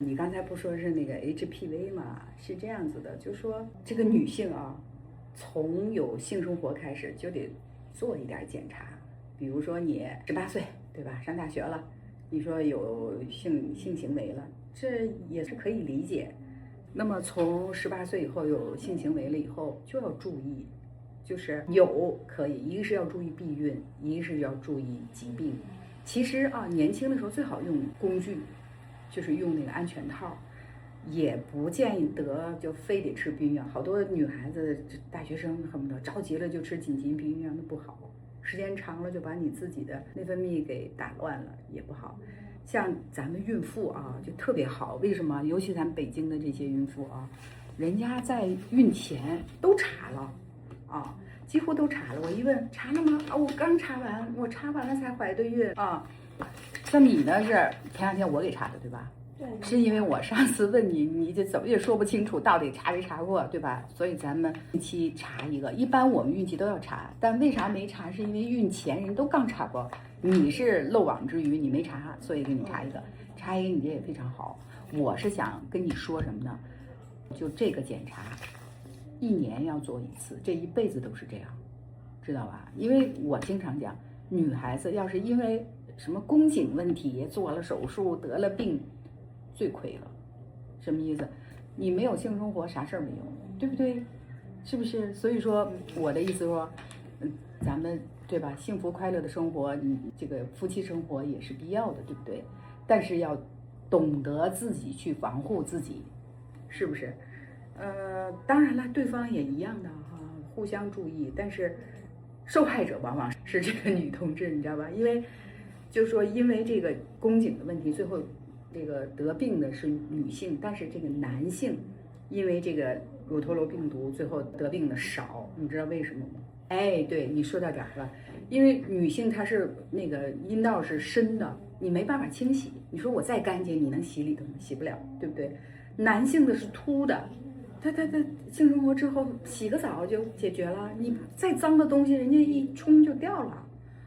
你刚才不说是那个 HPV 吗？是这样子的，就说这个女性啊，从有性生活开始就得做一点检查，比如说你18岁，对吧？上大学了，你说有性行为了，这也是可以理解。那么从18岁以后有性行为了以后，就要注意，就是有可以，一个是要注意避孕，一个是要注意疾病。其实啊，年轻的时候最好用工具，就是用那个安全套，也不建议得就非得吃避孕药。好多女孩子、大学生恨不得着急了就吃紧急避孕药，那不好，时间长了就把你自己的内分泌给打乱了，也不好。像咱们孕妇啊，就特别好，为什么？尤其咱们北京的这些孕妇啊，人家在孕前都查了啊，几乎都查了。我一问查了吗？啊，我刚查完，我查完了才怀的孕啊。像你呢是前两天我给查的，对吧？对，是因为我上次问你，你就怎么也说不清楚到底查没查过，对吧？所以咱们孕期查一个，一般我们孕期都要查，但为啥没查？是因为孕前人都刚查过，你是漏网之鱼，你没查，所以给你查一个，查一个你这也非常好。我是想跟你说什么呢？就这个检查，1年要做一次，这一辈子都是这样，知道吧？因为我经常讲，女孩子要是因为什么宫颈问题做了手术得了病，最亏了。什么意思？你没有性生活，啥事儿没有，对不对？是不是？所以说我的意思说，咱们对吧？幸福快乐的生活，你这个夫妻生活也是必要的，对不对？但是要懂得自己去防护自己，是不是？当然了，对方也一样的哈，互相注意。但是受害者往往是这个女同志，你知道吧？因为就说因为这个宫颈的问题，最后这个得病的是女性，但是这个男性因为这个乳头瘤病毒最后得病的少，你知道为什么吗？哎，对，你说到点儿了，因为女性她是那个阴道是深的，你没办法清洗。你说我再干净，你能洗里头吗？洗不了，对不对？男性的是凸的，他性生活之后洗个澡就解决了，你再脏的东西人家一冲就掉了。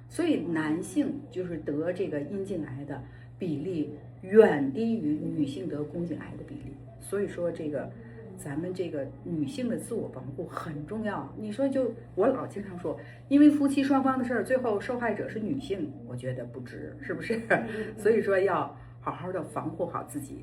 所以男性就是得这个阴茎癌的比例远低于女性得宫颈癌的比例。所以说这个咱们这个女性的自我防护很重要。你说就我老经常说，因为夫妻双方的事儿，最后受害者是女性，我觉得不值，是不是？所以说要好好的防护好自己。